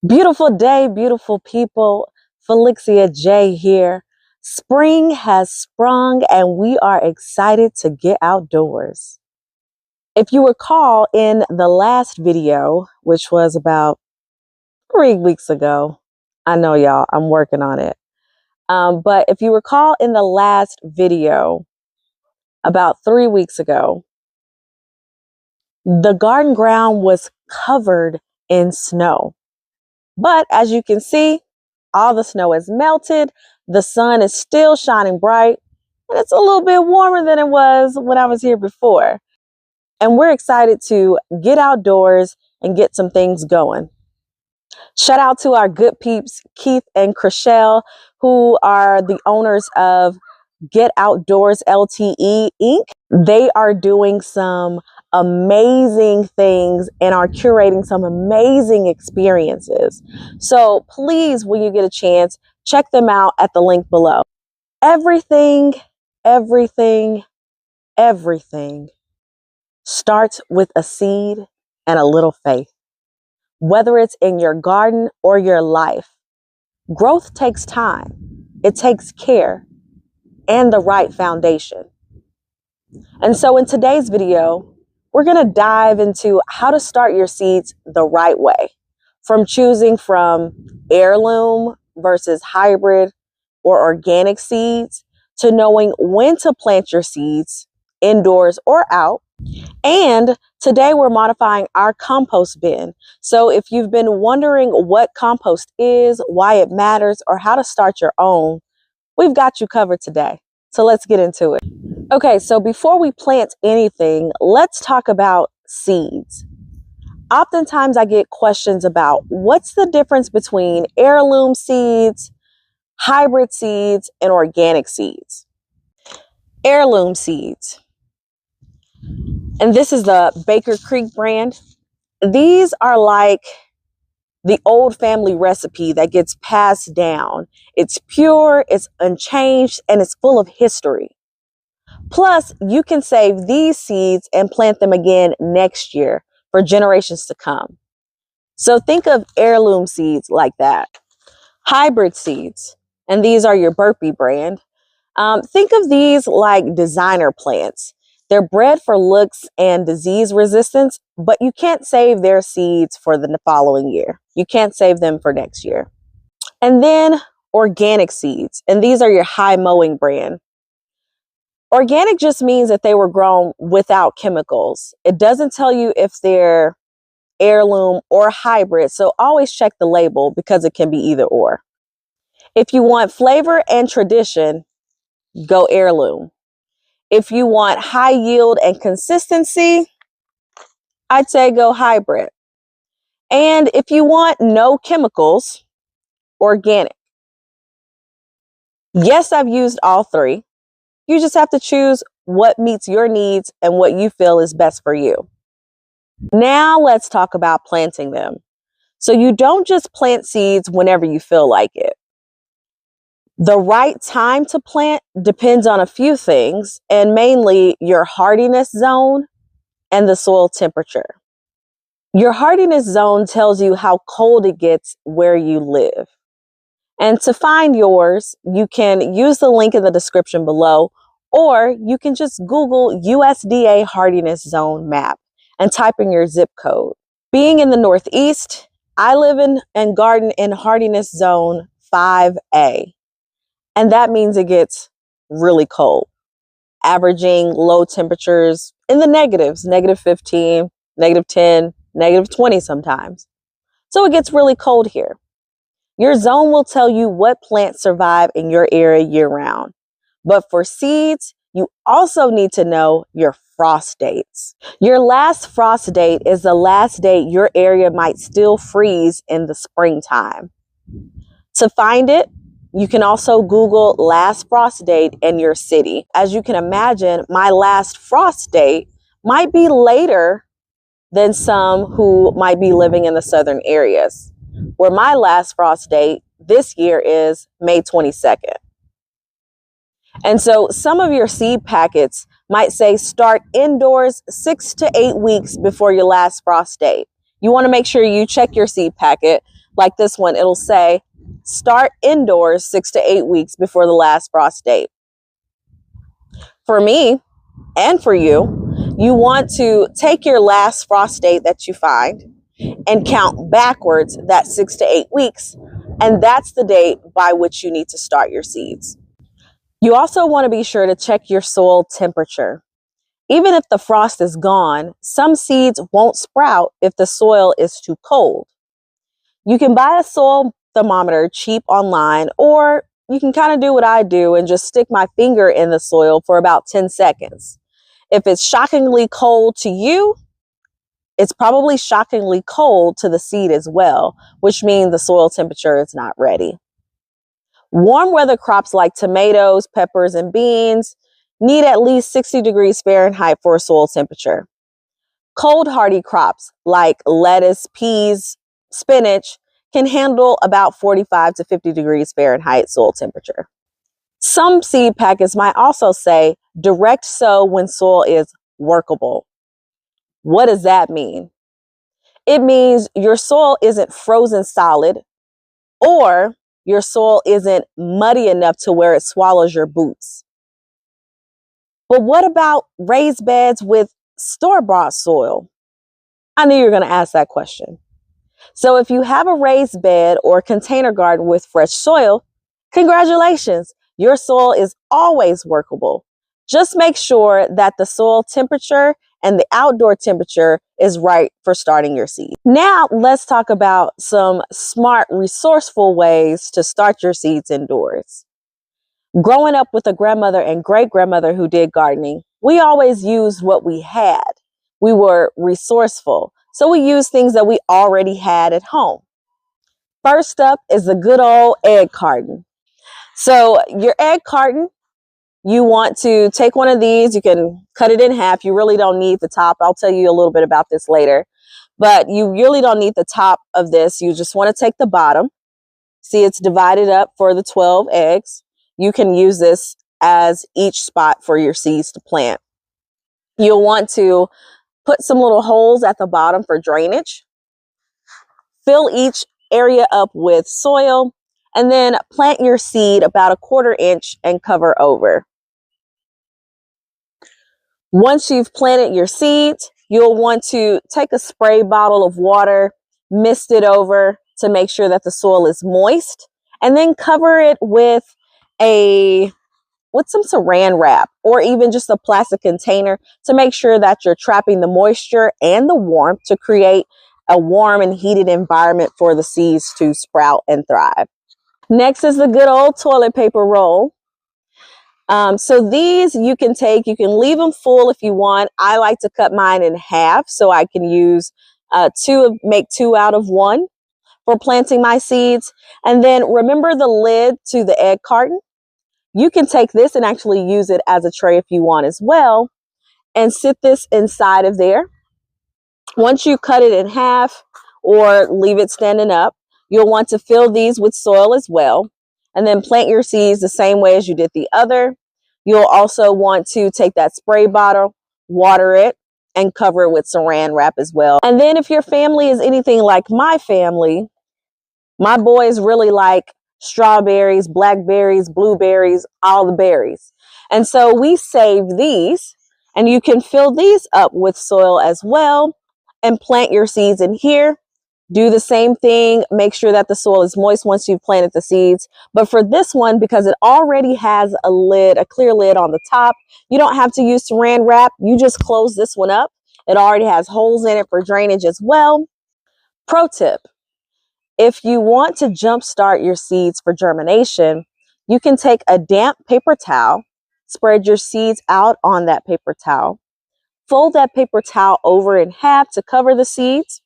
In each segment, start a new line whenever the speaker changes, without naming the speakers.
Beautiful day, beautiful people. Felixia J here. Spring has sprung and we are excited to get outdoors. If you recall in the last video, which was about 3 weeks ago, I know y'all, I'm working on it. But if you recall in the last video, about 3 weeks ago, the garden ground was covered in snow. But as you can see, all the snow is melted. The sun is still shining bright, and it's a little bit warmer than it was when I was here before. And we're excited to get outdoors and get some things going. Shout out to our good peeps, Keith and Chriselle, who are the owners of Get Outdoors LTE Inc. They are doing some amazing things and are curating some amazing experiences. So please, when you get a chance, check them out at the link below. Everything starts with a seed and a little faith. Whether it's in your garden or your life, growth takes time. It takes care and the right foundation. And so in today's video, we're going to dive into how to start your seeds the right way, from choosing from heirloom versus hybrid or organic seeds, to knowing when to plant your seeds indoors or out. And today we're modifying our compost bin. So if you've been wondering what compost is, why it matters, or how to start your own, we've got you covered today. So let's get into it. Okay, so before we plant anything, let's talk about seeds. Oftentimes I get questions about what's the difference between heirloom seeds, hybrid seeds, and organic seeds. Heirloom seeds. And this is the Baker Creek brand. These are like the old family recipe that gets passed down. It's pure, it's unchanged, and it's full of history. Plus, you can save these seeds and plant them again next year for generations to come. So think of heirloom seeds like that. Hybrid seeds, and these are your Burpee brand. Think of these like designer plants. They're bred for looks and disease resistance, but you can't save their seeds for the following year. You can't save them for next year. And then organic seeds, and these are your high mowing brand. Organic just means that they were grown without chemicals. It doesn't tell you if they're heirloom or hybrid, so always check the label because it can be either or. If you want flavor and tradition, go heirloom. If you want high yield and consistency, I'd say go hybrid. And if you want no chemicals, organic. Yes, I've used all three. You just have to choose what meets your needs and what you feel is best for you. Now let's talk about planting them. So you don't just plant seeds whenever you feel like it. The right time to plant depends on a few things, and mainly your hardiness zone and the soil temperature. Your hardiness zone tells you how cold it gets where you live. And to find yours, you can use the link in the description below, or you can just Google USDA hardiness zone map and type in your zip code. Being in the Northeast, I live in and garden in hardiness zone 5A. And that means it gets really cold, averaging low temperatures in the negatives, -15, -10, -20 sometimes. So it gets really cold here. Your zone will tell you what plants survive in your area year round. But for seeds, you also need to know your frost dates. Your last frost date is the last date your area might still freeze in the springtime. To find it, you can also Google last frost date in your city. As you can imagine, my last frost date might be later than some who might be living in the southern areas, where my last frost date this year is May 22nd. And so some of your seed packets might say start indoors 6 to 8 weeks before your last frost date. You want to make sure you check your seed packet Like this one, it'll say, start indoors 6 to 8 weeks before the last frost date. For me and for you, you want to take your last frost date that you find and count backwards that 6 to 8 weeks. And that's the date by which you need to start your seeds. You also want to be sure to check your soil temperature. Even if the frost is gone, some seeds won't sprout if the soil is too cold. You can buy a soil thermometer cheap online, or you can kind of do what I do and just stick my finger in the soil for about 10 seconds. If it's shockingly cold to you, it's probably shockingly cold to the seed as well, which means the soil temperature is not ready. Warm weather crops like tomatoes, peppers, and beans need at least 60 degrees Fahrenheit for a soil temperature. Cold hardy crops like lettuce, peas, spinach can handle about 45 to 50 degrees Fahrenheit soil temperature. Some seed packets might also say direct sow when soil is workable. What does that mean? It means your soil isn't frozen solid, or your soil isn't muddy enough to where it swallows your boots. But what about raised beds with store-bought soil? I knew you were going to ask that question. So if you have a raised bed or container garden with fresh soil, congratulations, your soil is always workable. Just make sure that the soil temperature and the outdoor temperature is right for starting your seed. Now let's talk about some smart, resourceful ways to start your seeds indoors. Growing up with a grandmother and great-grandmother who did gardening, we always used what we had. We were resourceful, so we used things that we already had at home. First up is the good old egg carton. So your egg carton, you want to take one of these, you can cut it in half. You really don't need the top. I'll tell you a little bit about this later, but you really don't need the top of this. You just want to take the bottom. See, it's divided up for the 12 eggs. You can use this as each spot for your seeds to plant. You'll want to put some little holes at the bottom for drainage. Fill each area up with soil, and then plant your seed about 1/4 inch and cover over. Once you've planted your seeds, you'll want to take a spray bottle of water, mist it over to make sure that the soil is moist, and then cover it with some saran wrap or even just a plastic container to make sure that you're trapping the moisture and the warmth to create a warm and heated environment for the seeds to sprout and thrive. Next is the good old toilet paper roll. So these you can leave them full if you want. I like to cut mine in half so I can use make two out of one for planting my seeds. And then remember the lid to the egg carton. You can take this and actually use it as a tray if you want as well, and sit this inside of there. Once you cut it in half or leave it standing up, you'll want to fill these with soil as well, and then plant your seeds the same way as you did the other. You'll also want to take that spray bottle, water it, and cover it with saran wrap as well. And then if your family is anything like my family, my boys really like strawberries, blackberries, blueberries, all the berries. And so we save these, and you can fill these up with soil as well and plant your seeds in here. Do the same thing. Make sure that the soil is moist once you've planted the seeds. But for this one, because it already has a lid, a clear lid on the top, you don't have to use saran wrap. You just close this one up. It already has holes in it for drainage as well. Pro tip: if you want to jumpstart your seeds for germination, you can take a damp paper towel, spread your seeds out on that paper towel, fold that paper towel over in half to cover the seeds,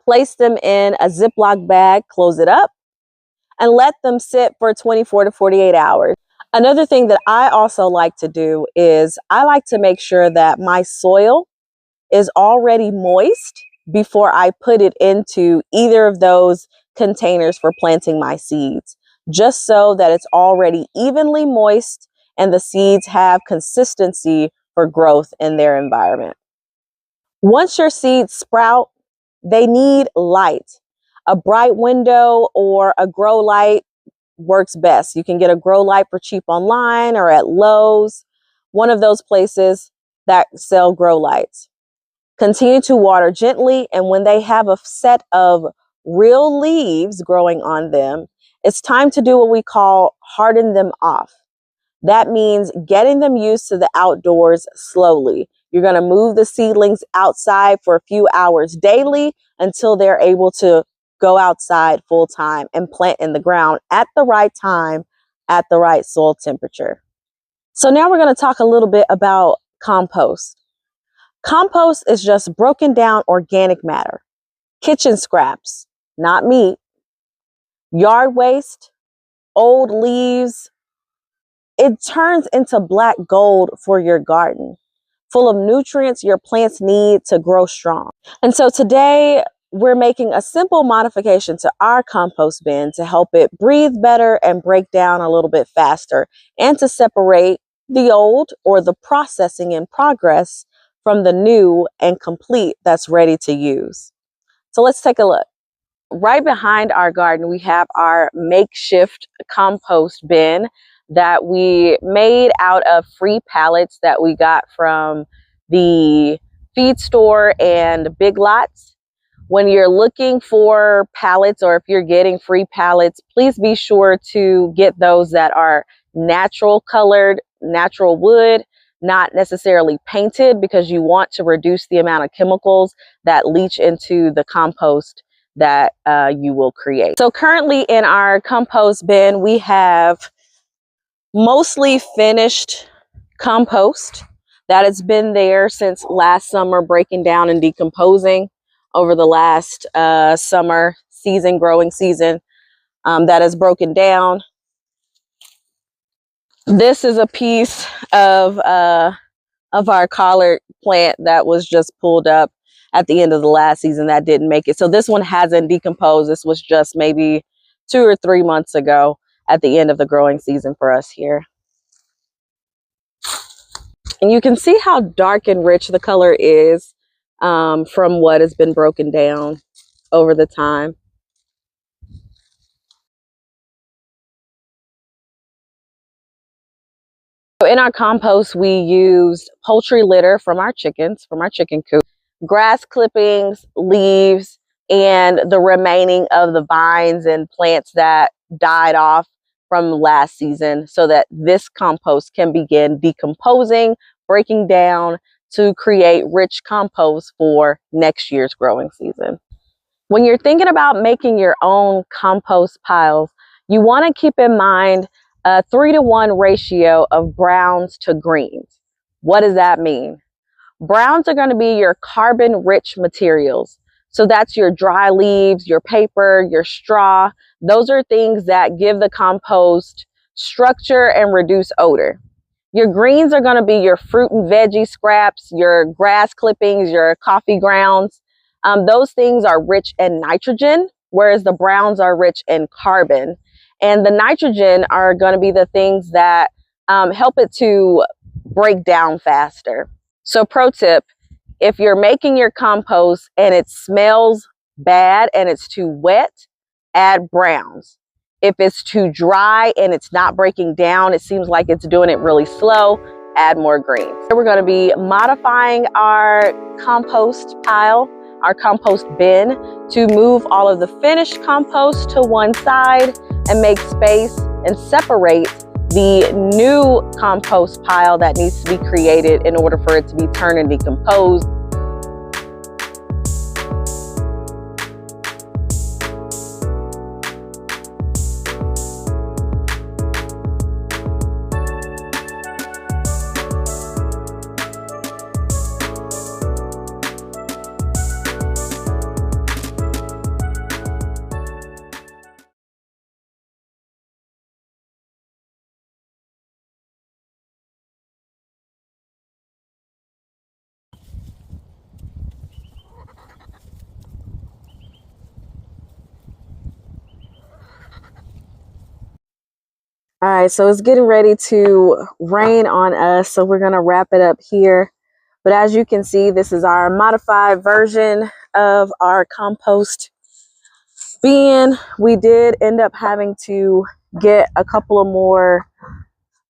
place them in a Ziploc bag, close it up, and let them sit for 24 to 48 hours. Another thing that I also like to do is I like to make sure that my soil is already moist before I put it into either of those containers for planting my seeds, just so that it's already evenly moist and the seeds have consistency for growth in their environment. Once your seeds sprout, they need light. A bright window or a grow light works best. You can get a grow light for cheap online or at Lowe's, one of those places that sell grow lights. Continue to water gently, and when they have a set of real leaves growing on them, it's time to do what we call harden them off. That means getting them used to the outdoors slowly. You're going to move the seedlings outside for a few hours daily until they're able to go outside full time and plant in the ground at the right time, at the right soil temperature. So now we're going to talk a little bit about compost. Compost is just broken down organic matter, kitchen scraps, not meat, yard waste, old leaves. It turns into black gold for your garden, full of nutrients your plants need to grow strong. And so today we're making a simple modification to our compost bin to help it breathe better and break down a little bit faster, and to separate the old, or the processing in progress, from the new and complete that's ready to use. So let's take a look. Right behind our garden, we have our makeshift compost bin that we made out of free pallets that we got from the feed store and Big Lots. When you're looking for pallets, or if you're getting free pallets, please be sure to get those that are natural colored, natural wood, not necessarily painted, because you want to reduce the amount of chemicals that leach into the compost that you will create. So currently in our compost bin, we have mostly finished compost that has been there since last summer, breaking down and decomposing over the last summer season, growing season, that has broken down. This is a piece of our collard plant that was just pulled up at the end of the last season that didn't make it. So this one hasn't decomposed. This was just maybe 2 or 3 months ago at the end of the growing season for us here. And you can see how dark and rich the color is from what has been broken down over the time. So in our compost, we used poultry litter from our chickens, from our chicken coop, grass clippings, leaves, and the remaining of the vines and plants that died off from last season, so that this compost can begin decomposing, breaking down to create rich compost for next year's growing season. When you're thinking about making your own compost piles, you want to keep in mind a 3-to-1 ratio of browns to greens. What does that mean? Browns are going to be your carbon-rich materials. So that's your dry leaves, your paper, your straw. Those are things that give the compost structure and reduce odor. Your greens are going to be your fruit and veggie scraps, your grass clippings, your coffee grounds. Those things are rich in nitrogen, whereas the browns are rich in carbon. And the nitrogen are going to be the things that help it to break down faster. So pro tip, if you're making your compost and it smells bad and it's too wet, add browns. If it's too dry and it's not breaking down, it seems like it's doing it really slow, add more greens. So we're going to be modifying our compost pile, our compost bin, to move all of the finished compost to one side and make space and separate the new compost pile that needs to be created in order for it to be turned and decomposed. All right, so it's getting ready to rain on us, so we're gonna wrap it up here. But as you can see, this is our modified version of our compost being we did end up having to get a couple of more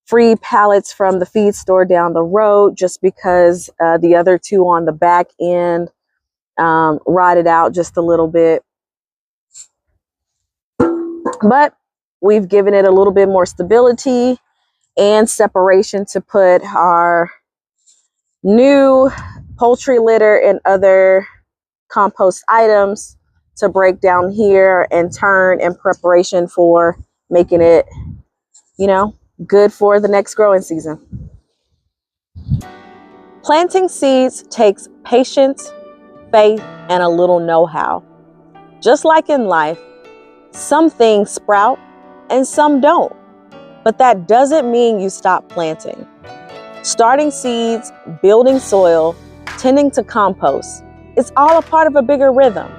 free pallets from the feed store down the road, just because the other two on the back end rotted out just a little bit. But we've given it a little bit more stability and separation to put our new poultry litter and other compost items to break down here and turn in preparation for making it, good for the next growing season. Planting seeds takes patience, faith, and a little know-how. Just like in life, some things sprout and some don't, but that doesn't mean you stop planting. Starting seeds, building soil, tending to compost, it's all a part of a bigger rhythm,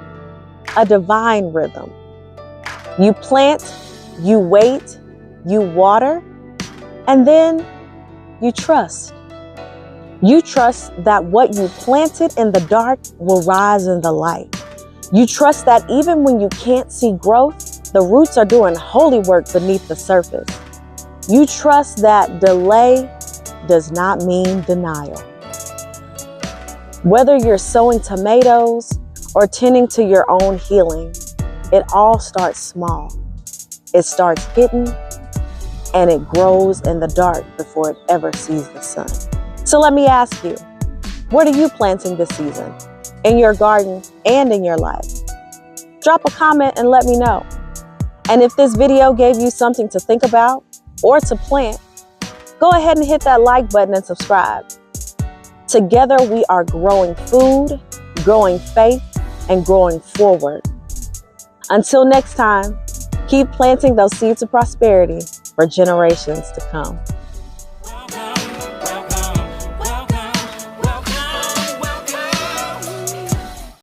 a divine rhythm. You plant, you wait, you water, and then you trust. You trust that what you planted in the dark will rise in the light. You trust that even when you can't see growth, the roots are doing holy work beneath the surface. You trust that delay does not mean denial. Whether you're sowing tomatoes or tending to your own healing, it all starts small. It starts hidden, and it grows in the dark before it ever sees the sun. So let me ask you, what are you planting this season? In your garden and in your life? Drop a comment and let me know. And if this video gave you something to think about or to plant, go ahead and hit that like button and subscribe. Together we are growing food, growing faith, and growing forward. Until next time, keep planting those seeds of prosperity for generations to come.